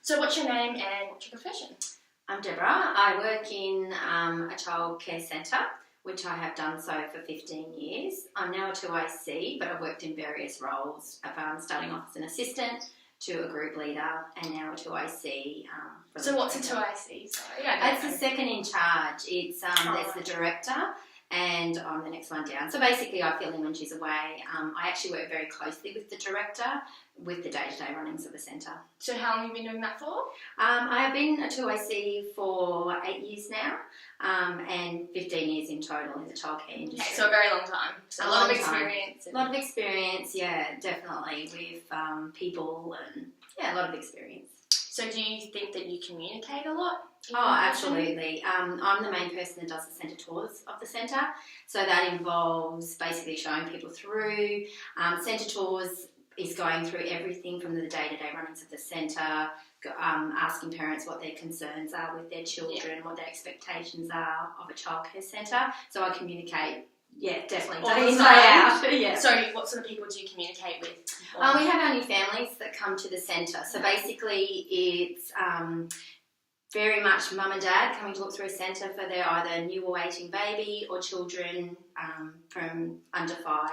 So what's your name and what's your profession? I'm Deborah. I work in a childcare centre, which I have done so for 15 years. I'm now a 2IC, but I've worked in various roles, starting off as an assistant to a group leader and now a 2IC. So what's a 2IC? Sorry, It's the second in charge. It's there's the director and I'm the next one down. So basically I fill in when she's away. I actually work very closely with the director with the day-to-day runnings of the centre. So how long have you been doing that for? I have been a 2IC for 8 years now and 15 years in total in the childcare industry. Okay, so a very long time. So a lot of experience. A lot of experience, yeah, definitely, with people and, a lot of experience. So do you think that you communicate a lot? Oh, absolutely. I'm the main person that does the centre tours of the centre. So that involves basically showing people through. Centre tours is going through everything from the day-to-day runnings of the centre, asking parents what their concerns are with their children, what their expectations are of a childcare centre. So I communicate, definitely, day in, day out. Yeah. So what sort of people do you communicate with? We have our new families that come to the centre. So basically it's very much mum and dad coming to look through a centre for their either new awaiting baby or children from under 5.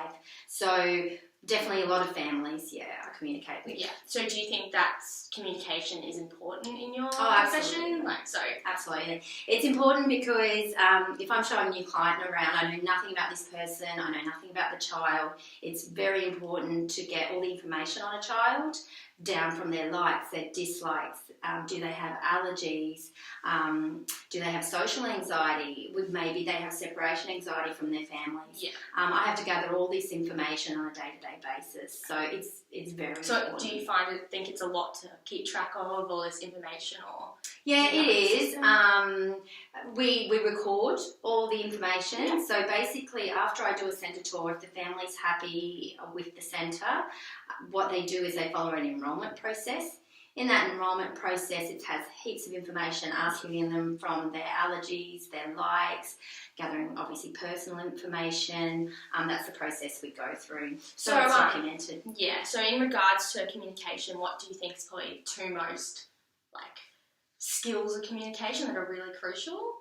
So definitely a lot of families, I communicate with. Yeah. So do you think that communication is important in your profession? Absolutely. Absolutely. It's important because if I'm showing a new client around, I know nothing about this person, I know nothing about the child. It's very important to get all the information on a child, down from their likes, their dislikes, do they have allergies, do they have social anxiety, maybe they have separation anxiety from their families. Yeah. I have to gather all this information on a day-to-day basis, so it's very important. So do you think it's a lot to keep track of all this information? Or yeah, it is. We record all the information, so basically after I do a centre tour, if the family's happy with the centre, what they do is they follow an enrolment process. In that enrolment process, it has heaps of information asking them from their allergies, their likes, gathering obviously personal information. That's the process we go through. So it's documented. Yeah, so in regards to communication, what do you think is probably two most skills of communication that are really crucial?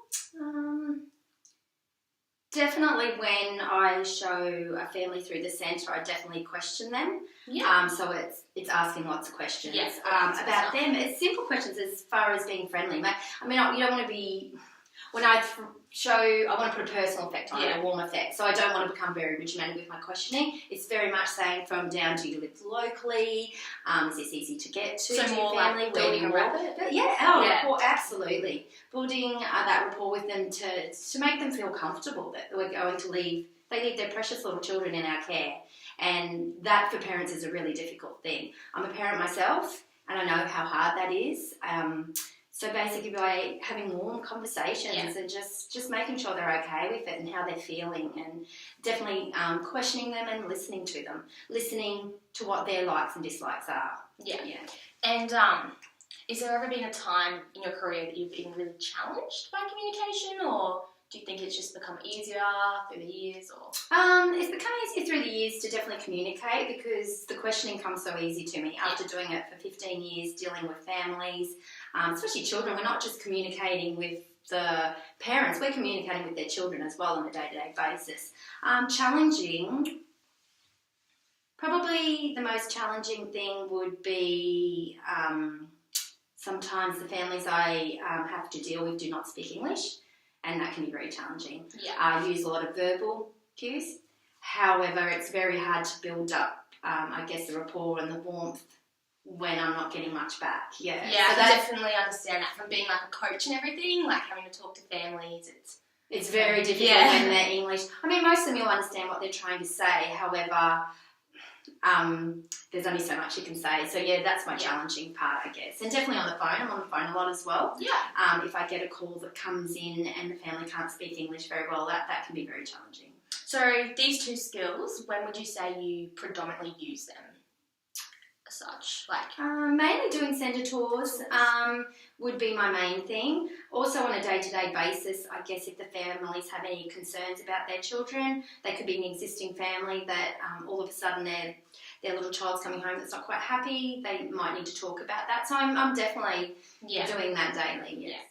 Definitely when I show a family through the centre, I definitely question them. Yeah. So it's asking lots of questions about them. It's simple questions as far as being friendly. I mean, you don't want to be... When I I want to put a personal effect on it, a warm effect. So I don't want to become very regimented with my questioning. It's very much saying from down, do you live locally? Is this easy to get to? So more family, like building a rapport? Rapport, absolutely. Building that rapport with them to make them feel comfortable that we're going to leave. They leave their precious little children in our care. And that for parents is a really difficult thing. I'm a parent myself and I know how hard that is. So basically by having warm conversations and just making sure they're okay with it and how they're feeling, and definitely questioning them and listening to them, listening to what their likes and dislikes are. Yeah. And is there ever been a time in your career that you've been really challenged by communication, or do you think it's just become easier through the years? Or it's become easier through the years to definitely communicate because the questioning comes so easy to me after doing it for 15 years, dealing with families, especially children. We're not just communicating with the parents, we're communicating with their children as well on a day-to-day basis. Challenging, probably the most challenging thing would be sometimes the families I have to deal with do not speak English. And that can be very challenging. Yeah. I use a lot of verbal cues. However, it's very hard to build up, the rapport and the warmth when I'm not getting much back. Yeah, so I definitely understand that from being like a coach and everything, like having to talk to families. It's very difficult when they're English. I mean, most of them you'll understand what they're trying to say. However, there's only so much you can say. So that's my challenging part, I guess. And definitely on the phone. I'm on the phone a lot as well. Yeah. If I get a call that comes in and the family can't speak English very well, that can be very challenging. So these two skills, when would you say you predominantly use them as such? Mainly doing centre tours would be my main thing. Also on a day-to-day basis, I guess if the families have any concerns about their children, they could be an existing family that all of a sudden their little child's coming home that's not quite happy, they might need to talk about that. So I'm definitely Yeah. doing that daily. Yes. Yeah.